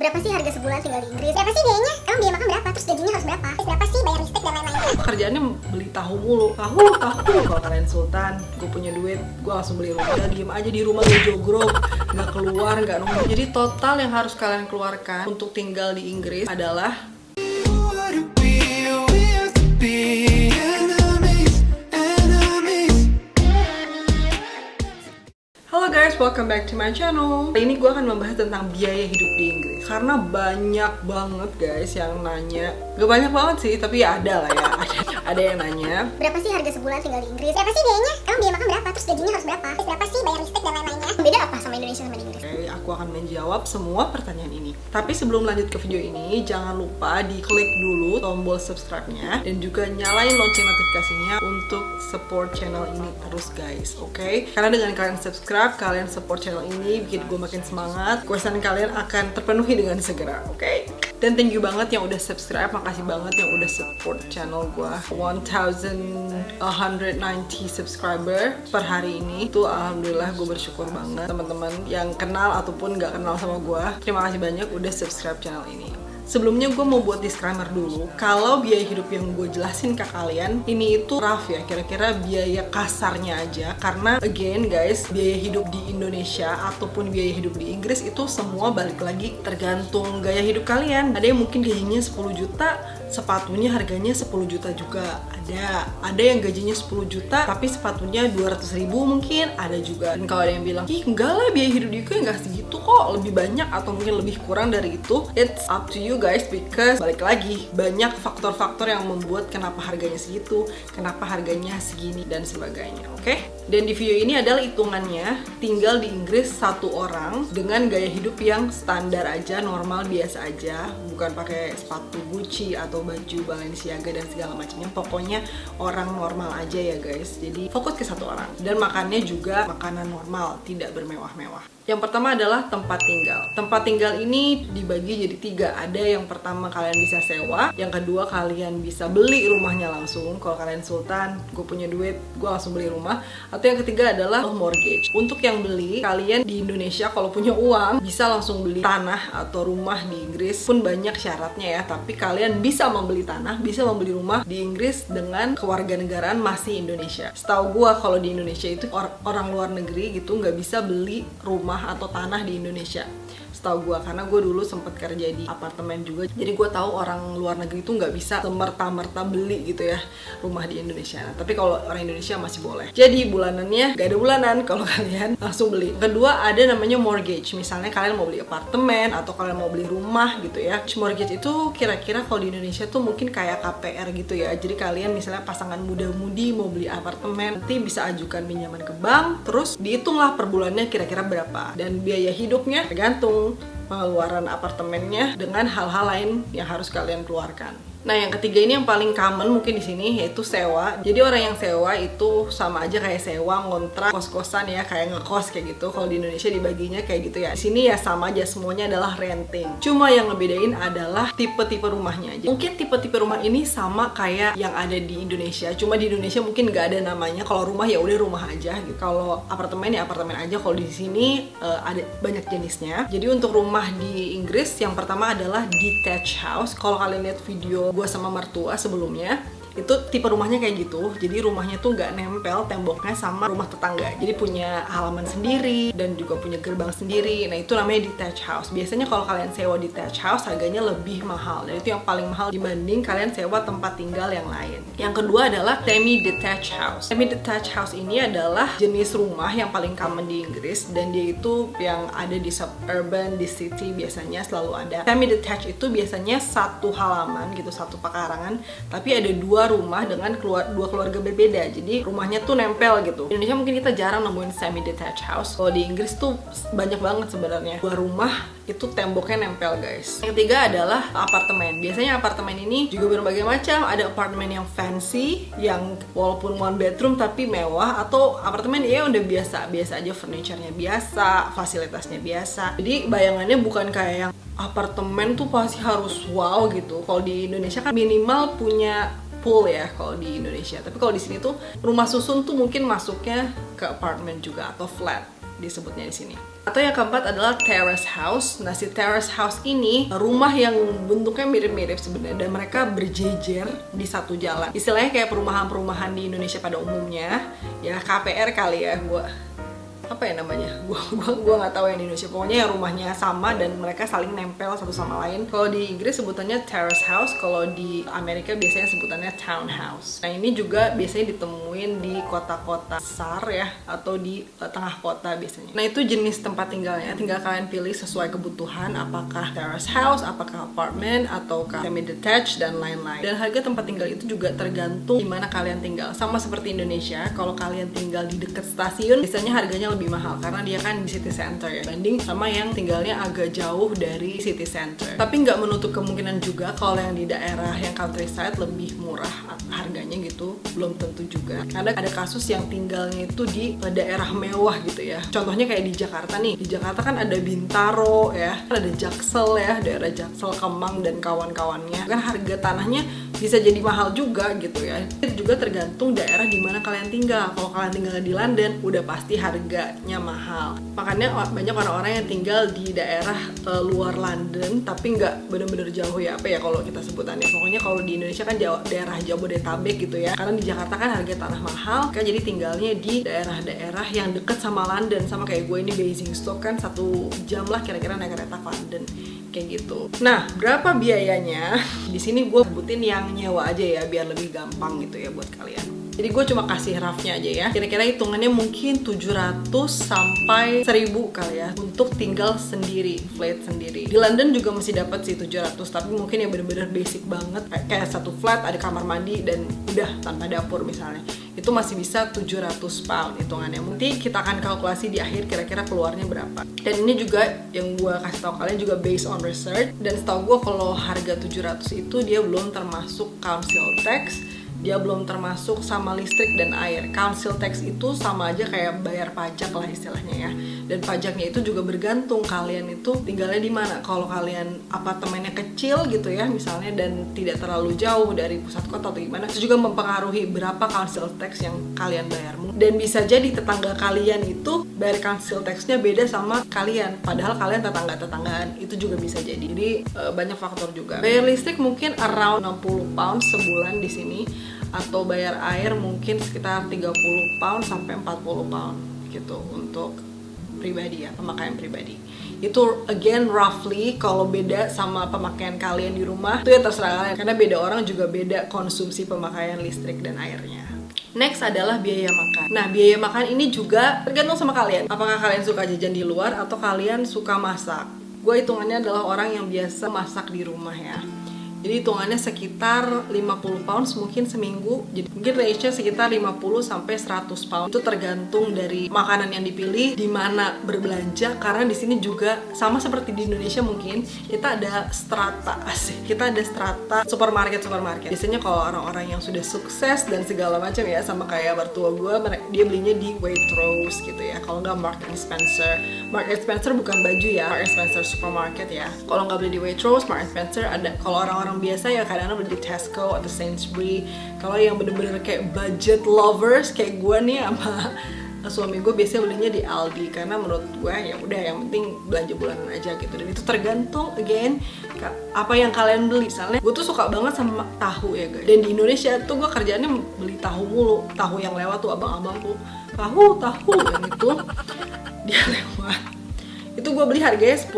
Berapa sih harga sebulan tinggal di Inggris? Berapa sih biayanya? Emang biaya makan berapa? Terus gajinya harus berapa? Terus berapa sih bayar listrik dan lain-lain? Kerjaannya beli tahu mulu. Tahu. Kalau kalian sultan, gue punya duit, gue langsung beli rumah. Udah diem aja di rumah, gak jogrok, gak keluar, gak nunggu. Jadi total yang harus kalian keluarkan untuk tinggal di Inggris adalah Halo guys, welcome back to my channel. Kali ini gue akan membahas tentang biaya hidup di Inggris. Karena banyak banget guys yang nanya. Gak banyak banget sih, tapi ya ada lah ya. Ada yang nanya, berapa sih harga sebulan tinggal di Inggris? Berapa sih biayanya? Emang biaya makan berapa? Terus gajinya harus berapa? Terus berapa sih bayar listrik dan lain-lainnya? Beda apa sama Indonesia sama di Inggris? Oke, aku akan menjawab semua pertanyaan ini. Tapi sebelum lanjut ke video ini, jangan lupa diklik dulu tombol subscribe-nya dan juga nyalain lonceng notifikasinya untuk support channel ini terus guys, oke? Karena dengan kalian subscribe, kalian support channel ini, bikin gue makin semangat. Quest kalian akan terpenuhi dengan segera, oke? Dan thank you banget yang udah subscribe, makasih banget yang udah support channel gue. 1190 subscriber per hari ini. Itu alhamdulillah gue bersyukur banget. Teman-teman yang kenal ataupun gak kenal sama gue, terima kasih banyak udah subscribe channel ini. Sebelumnya gue mau buat disclaimer dulu. Kalau biaya hidup yang gue jelasin ke kalian, ini itu rough ya, kira-kira biaya kasarnya aja. Karena again guys, biaya hidup di Indonesia ataupun biaya hidup di Inggris itu semua balik lagi tergantung gaya hidup kalian. Ada yang mungkin gajinya 10 juta, sepatunya harganya 10 juta juga. Ada yang gajinya 10 juta tapi sepatunya 200.000 mungkin ada juga. Dan kalau ada yang bilang, ih enggak lah biaya hidup di UK enggak segitu kok, lebih banyak atau mungkin lebih kurang dari itu, it's up to you guys, because balik lagi banyak faktor-faktor yang membuat kenapa harganya segitu, kenapa harganya segini dan sebagainya, oke? Dan di video ini adalah hitungannya tinggal di Inggris satu orang dengan gaya hidup yang standar aja, normal biasa aja, bukan pakai sepatu Gucci atau baju Balenciaga dan segala macamnya. Pokoknya orang normal aja ya guys. Jadi fokus ke satu orang. Dan makannya juga makanan normal, tidak bermewah-mewah. Yang pertama adalah tempat tinggal. Tempat tinggal ini dibagi jadi 3. Ada yang pertama kalian bisa sewa, yang kedua kalian bisa beli rumahnya langsung. Kalau kalian sultan, gue punya duit, gue langsung beli rumah. Atau yang ketiga adalah mortgage. Untuk yang beli, kalian di Indonesia kalau punya uang bisa langsung beli tanah atau rumah di Inggris. Pun banyak syaratnya ya, tapi kalian bisa membeli tanah, bisa membeli rumah di Inggris dengan kewarganegaraan masih Indonesia. Setahu gue kalau di Indonesia itu orang luar negeri gitu nggak bisa beli rumah atau tanah di Indonesia, setahu gue, karena gue dulu sempet kerja di apartemen juga, jadi gue tahu orang luar negeri itu nggak bisa semerta-merta beli gitu ya rumah di Indonesia. Nah, tapi kalau orang Indonesia masih boleh. Jadi bulanannya gak ada bulanan kalau kalian langsung beli. Kedua ada namanya mortgage. Misalnya kalian mau beli apartemen atau kalian mau beli rumah gitu ya. Mortgage itu kira-kira kalau di Indonesia tuh mungkin kayak KPR gitu ya. Jadi kalian misalnya pasangan muda-mudi mau beli apartemen, nanti bisa ajukan pinjaman ke bank, terus dihitunglah per bulannya kira-kira berapa. Dan biaya hidupnya tergantung pengeluaran apartemennya dengan hal-hal lain yang harus kalian keluarkan. Nah, yang ketiga ini yang paling common mungkin di sini yaitu sewa. Jadi orang yang sewa itu sama aja kayak sewa, ngontrak, kos-kosan ya, kayak ngekos kayak gitu. Kalau di Indonesia dibaginya kayak gitu ya. Di sini ya sama aja, semuanya adalah renting. Cuma yang ngebedain adalah tipe-tipe rumahnya aja. Mungkin tipe-tipe rumah ini sama kayak yang ada di Indonesia. Cuma di Indonesia mungkin nggak ada namanya. Kalau rumah ya udah rumah aja gitu. Kalau apartemen ya apartemen aja. Kalau di sini ada banyak jenisnya. Jadi untuk rumah di Inggris yang pertama adalah detached house. Kalau kalian lihat video gue sama mertua sebelumnya, itu tipe rumahnya kayak gitu. Jadi rumahnya tuh nggak nempel temboknya sama rumah tetangga. Jadi punya halaman sendiri dan juga punya gerbang sendiri. Nah, itu namanya detached house. Biasanya kalau kalian sewa detached house harganya lebih mahal. Dan itu yang paling mahal dibanding kalian sewa tempat tinggal yang lain. Yang kedua adalah semi detached house. Semi detached house ini adalah jenis rumah yang paling common di Inggris, dan dia itu yang ada di suburban, di city biasanya selalu ada. Semi detached itu biasanya satu halaman gitu, satu pekarangan, tapi ada dua rumah dengan dua keluarga berbeda. Jadi rumahnya tuh nempel gitu. Di Indonesia mungkin kita jarang nemuin semi detached house. Kalau di Inggris tuh banyak banget sebenarnya. Dua rumah itu temboknya nempel guys. Yang ketiga adalah apartemen. Biasanya apartemen ini juga berbagai macam. Ada apartemen yang fancy, yang walaupun one bedroom tapi mewah, atau apartemen ya udah biasa aja, furniture-nya biasa, fasilitasnya biasa. Jadi bayangannya bukan kayak yang apartemen tuh pasti harus wow gitu. Kalau di Indonesia kan minimal punya pool ya kalau di Indonesia. Tapi kalau di sini tuh rumah susun tuh mungkin masuknya ke apartemen juga atau flat. disebutnya di sini. Atau yang keempat adalah terrace house. Nah, si terrace house ini rumah yang bentuknya mirip-mirip sebenarnya, dan mereka berjejer di satu jalan. Istilahnya kayak perumahan-perumahan di Indonesia pada umumnya, ya KPR kali ya, apa ya namanya, gua nggak tahu yang di Indonesia. Pokoknya yang rumahnya sama dan mereka saling nempel satu sama lain. Kalau di Inggris sebutannya terrace house, kalau di Amerika biasanya sebutannya townhouse. Nah, ini juga biasanya ditemuin di kota-kota besar ya, atau di tengah kota biasanya. Nah, itu jenis tempat tinggalnya, tinggal kalian pilih sesuai kebutuhan, apakah terrace house, apakah apartment, ataukah semi detached dan lain-lain. Dan harga tempat tinggal itu juga tergantung di mana kalian tinggal. Sama seperti Indonesia, kalau kalian tinggal di dekat stasiun, biasanya harganya lebih mahal karena dia kan di city center ya, banding sama yang tinggalnya agak jauh dari city center. Tapi nggak menutup kemungkinan juga kalau yang di daerah yang countryside lebih murah harganya gitu, belum tentu juga. Karena ada kasus yang tinggalnya itu di daerah mewah gitu ya. Contohnya kayak di Jakarta nih. Di Jakarta kan ada Bintaro ya, ada Jaksel ya, daerah Jaksel, Kemang dan kawan-kawannya. Kan harga tanahnya bisa jadi mahal juga gitu ya. Itu juga tergantung daerah di mana kalian tinggal. Kalau kalian tinggal di London, udah pasti harganya mahal. Makanya banyak orang-orang yang tinggal di daerah luar London, tapi nggak bener-bener jauh ya, apa ya kalau kita sebutannya. Pokoknya kalau di Indonesia kan daerah Jabodetabek gitu ya. Karena di Jakarta kan harga tanah mahal, kan jadi tinggalnya di daerah-daerah yang deket sama London. Sama kayak gue ini Basingstoke kan 1 jam lah kira-kira naik kereta ke London. Kayak gitu. Nah, berapa biayanya? Di sini gue sebutin yang nyewa aja ya, biar lebih gampang gitu ya buat kalian. Jadi gue cuma kasih rough-nya aja ya. Kira-kira hitungannya mungkin 700 sampai 1000 kali ya untuk tinggal sendiri, flat sendiri. Di London juga masih dapat sih 700, tapi mungkin yang bener-bener basic banget kayak satu flat, ada kamar mandi dan udah tanpa dapur misalnya. Itu masih bisa 700 pound hitungannya. Nanti kita akan kalkulasi di akhir kira-kira keluarnya berapa. Dan ini juga yang gue kasih tahu kalian juga based on research. Dan setahu gue kalau harga 700 itu dia belum termasuk council tax, dia belum termasuk sama listrik dan air. Council tax itu sama aja kayak bayar pajak lah istilahnya ya. Dan pajaknya itu juga bergantung kalian itu tinggalnya di mana. Kalau kalian apartemennya kecil gitu ya misalnya, dan tidak terlalu jauh dari pusat kota atau gimana, itu juga mempengaruhi berapa council tax yang kalian bayar. Dan bisa jadi tetangga kalian itu bayar council taxnya beda sama kalian, padahal kalian tetangga-tetanggaan. Itu juga bisa jadi. Jadi banyak faktor juga. Bayar listrik mungkin around 60 pound sebulan di sini, atau bayar air mungkin sekitar 30 pound sampai 40 pound gitu untuk pribadi ya, pemakaian pribadi. Itu again roughly, kalau beda sama pemakaian kalian di rumah itu ya terserah kalian, karena beda orang juga beda konsumsi pemakaian listrik dan airnya. Next adalah biaya makan. Nah, biaya makan ini juga tergantung sama kalian. Apakah kalian suka jajan di luar atau kalian suka masak? Gue hitungannya adalah orang yang biasa masak di rumah ya. Jadi hitungannya sekitar 50 pounds mungkin seminggu. Jadi mungkin range-nya sekitar 50 sampai 100 pound. Itu tergantung dari makanan yang dipilih, di mana berbelanja, karena di sini juga sama seperti di Indonesia mungkin kita ada strata asik. Kita ada strata supermarket. Biasanya kalau orang-orang yang sudah sukses dan segala macam ya, sama kayak mertua gue, dia belinya di Waitrose gitu ya. Kalau nggak Marks & Spencer. Marks & Spencer bukan baju ya, Marks & Spencer supermarket ya. Kalau nggak beli di Waitrose, Marks & Spencer ada. Kalau orang biasa ya kadang-kadang beli di Tesco atau Sainsbury. Kalau yang bener-bener kayak budget lovers kayak gue nih sama suami gue, biasanya belinya di Aldi, karena menurut gue ya udah yang penting belanja bulanan aja gitu. Dan itu tergantung again apa yang kalian beli. Misalnya gue tuh suka banget sama tahu ya guys, dan di Indonesia tuh gue kerjaannya beli tahu mulu. Tahu yang lewat tuh abang-abang tuh tahu dan itu dia lewat. Itu gue beli harganya 10.000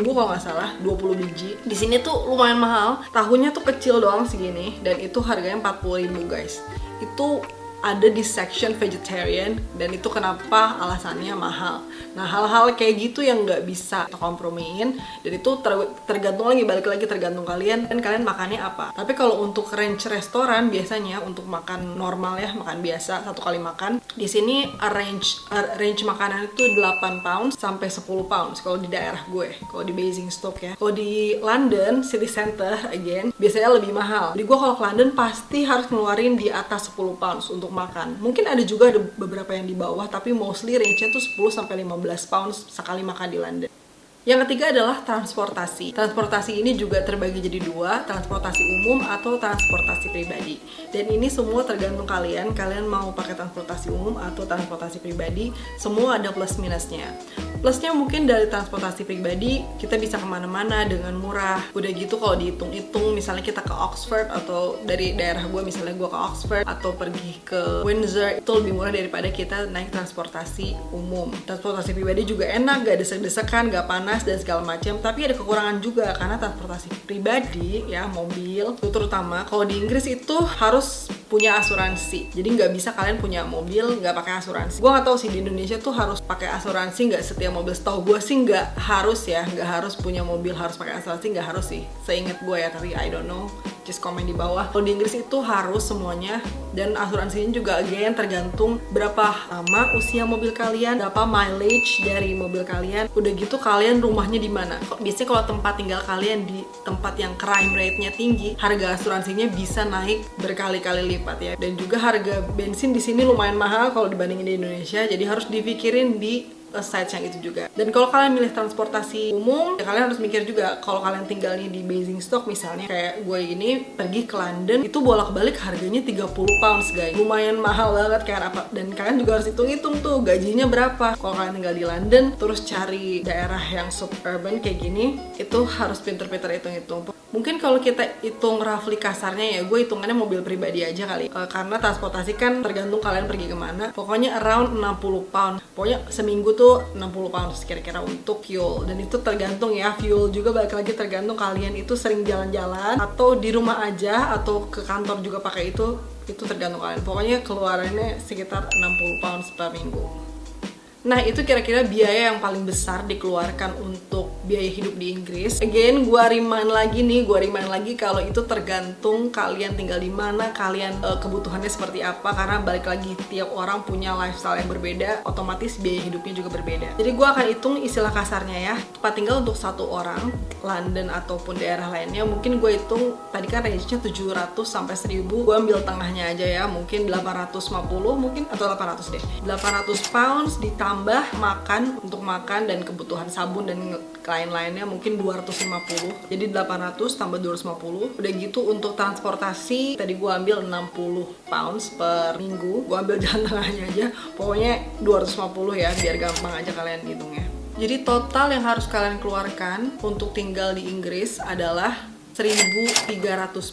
kalau nggak salah, 20 biji. Di sini tuh lumayan mahal. Tahunya tuh kecil doang segini, dan itu harganya 40.000 guys. Itu ada di section vegetarian, dan itu kenapa alasannya mahal. Nah, hal-hal kayak gitu yang nggak bisa kita kompromiin, dan itu tergantung lagi, balik lagi tergantung kalian dan kalian makannya apa. Tapi kalau untuk range restoran biasanya untuk makan normal ya, makan biasa satu kali makan, di sini range makanan itu 8 pounds sampai 10 pounds kalau di daerah gue, kalau di Basingstoke ya. Kalau di London city center again biasanya lebih mahal. Jadi gue kalau ke London pasti harus ngeluarin di atas 10 pounds untuk makan. Mungkin ada juga beberapa yang di bawah, tapi mostly range-nya tuh 10 sampai 15 pounds sekali makan di London. Yang ketiga adalah transportasi. Transportasi ini juga terbagi jadi dua, transportasi umum atau transportasi pribadi. Dan ini semua tergantung kalian mau pakai transportasi umum atau transportasi pribadi, semua ada plus minusnya. Plusnya mungkin dari transportasi pribadi, kita bisa kemana-mana dengan murah. Udah gitu kalau dihitung-hitung, misalnya kita ke Oxford atau dari daerah gue, misalnya gue ke Oxford atau pergi ke Windsor, itu lebih murah daripada kita naik transportasi umum. Transportasi pribadi juga enak, gak desek-desekan, gak panas dan segala macam, tapi ada kekurangan juga karena transportasi pribadi ya, mobil itu terutama kalau di Inggris itu harus punya asuransi. Jadi nggak bisa kalian punya mobil nggak pakai asuransi. Gue nggak tahu sih di Indonesia tuh harus pakai asuransi nggak setiap mobil. Setahu gue sih nggak harus ya, nggak harus punya mobil harus pakai asuransi, nggak harus sih. Seingat gue ya, tapi I don't know. Just komen di bawah. Kalau di Inggris itu harus semuanya, dan asuransinya juga again tergantung berapa lama usia mobil kalian, berapa mileage dari mobil kalian. Udah gitu kalian rumahnya di mana. Biasanya kalau tempat tinggal kalian di tempat yang crime rate-nya tinggi, harga asuransinya bisa naik berkali-kali lipat ya. Dan juga harga bensin di sini lumayan mahal kalau dibandingin di Indonesia, jadi harus dipikirin di sites yang itu juga. Dan kalau kalian milih transportasi umum, ya kalian harus mikir juga kalau kalian tinggalnya di Basingstoke misalnya, kayak gue ini pergi ke London, itu bolak-balik harganya 30 pounds guys. Lumayan mahal banget kan apa, dan kalian juga harus hitung-hitung tuh gajinya berapa. Kalau kalian tinggal di London, terus cari daerah yang suburban kayak gini, itu harus pinter-pinter hitung-hitung. Mungkin kalau kita hitung roughly kasarnya ya, gue hitungannya mobil pribadi aja kali. Karena transportasi kan tergantung kalian pergi kemana. Pokoknya around 60 pound. Pokoknya seminggu tuh 60 pound kira-kira untuk fuel. Dan itu tergantung ya, fuel juga balik lagi tergantung kalian itu sering jalan-jalan atau di rumah aja atau ke kantor juga pakai itu tergantung kalian. Pokoknya keluarannya sekitar 60 pounds per minggu. Nah itu kira-kira biaya yang paling besar dikeluarkan untuk biaya hidup di Inggris. Again, gue remind lagi kalau itu tergantung kalian tinggal di mana, kalian kebutuhannya seperti apa. Karena balik lagi tiap orang punya lifestyle yang berbeda, otomatis biaya hidupnya juga berbeda. Jadi gue akan hitung istilah kasarnya ya, tempat tinggal untuk satu orang, London ataupun daerah lainnya. Mungkin gue hitung tadi kan range-nya 700 sampai 1000. Gue ambil tengahnya aja ya, mungkin 850 mungkin atau 800 deh. 800 pounds ditambah makan, untuk makan dan kebutuhan sabun dan lain-lainnya mungkin 250. Jadi 800 tambah 250. Udah gitu untuk transportasi tadi gue ambil 60 pounds per minggu. Gue ambil jalan tengahnya aja. Pokoknya 250 ya, biar gampang aja kalian hitungnya. Jadi total yang harus kalian keluarkan untuk tinggal di Inggris adalah 1.300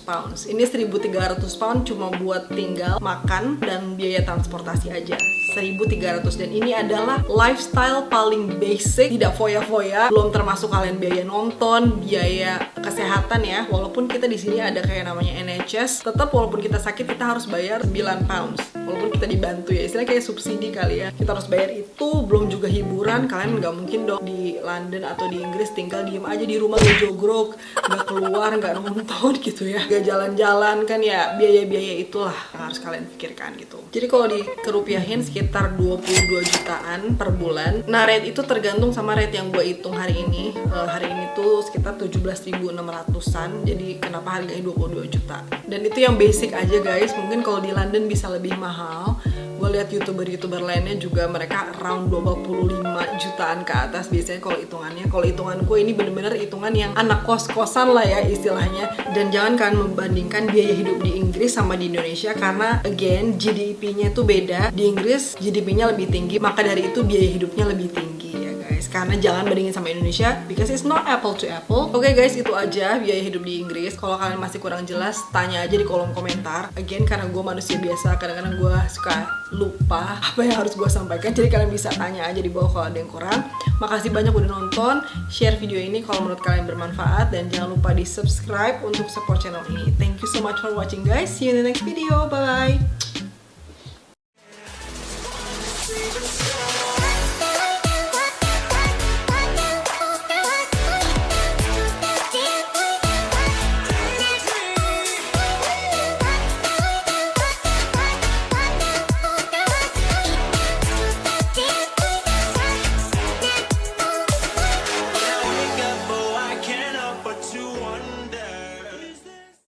pounds. Ini 1.300 pounds cuma buat tinggal, makan, dan biaya transportasi aja. 1.300, dan ini adalah lifestyle paling basic, tidak foya-foya, belum termasuk kalian biaya nonton, biaya kesehatan ya. Walaupun kita di sini ada kayak namanya NHS, tetap walaupun kita sakit kita harus bayar 9 pounds. Walaupun kita dibantu ya, istilahnya kayak subsidi kali ya. Kita harus bayar itu, belum juga hiburan. Kalian nggak mungkin dong di London atau di Inggris tinggal diem aja di rumah, gak jogrok, gak keluar, nggak nonton gitu ya, nggak jalan-jalan kan ya. Biaya-biaya itulah yang harus kalian pikirkan gitu. Jadi kalau dikerupiahin sekitar 22 jutaan per bulan. Nah rate itu tergantung sama rate yang gue hitung hari ini. Hari ini tuh sekitar 17.600an. Jadi kenapa harganya 22 juta. Dan itu yang basic aja guys. Mungkin kalau di London bisa lebih mahal. Gue lihat youtuber lainnya juga mereka around 25 jutaan ke atas biasanya kalau hitungannya. Kalau hitungan gue ini bener-bener hitungan yang anak kos-kosan lah ya istilahnya. Dan jangan kalian membandingkan biaya hidup di Inggris sama di Indonesia, karena again GDP-nya itu beda. Di Inggris GDP-nya lebih tinggi, maka dari itu biaya hidupnya lebih tinggi ya guys. Karena jangan bandingin sama Indonesia, because it's not apple to apple. Oke guys, itu aja biaya hidup di Inggris. Kalau kalian masih kurang jelas, tanya aja di kolom komentar. Again, karena gue manusia biasa, kadang-kadang gue suka lupa apa yang harus gue sampaikan. Jadi kalian bisa tanya aja di bawah kalau ada yang kurang. Makasih banyak udah nonton. Share video ini kalau menurut kalian bermanfaat, dan jangan lupa di subscribe untuk support channel ini. Thank you so much for watching guys. See you in the next video. Bye bye.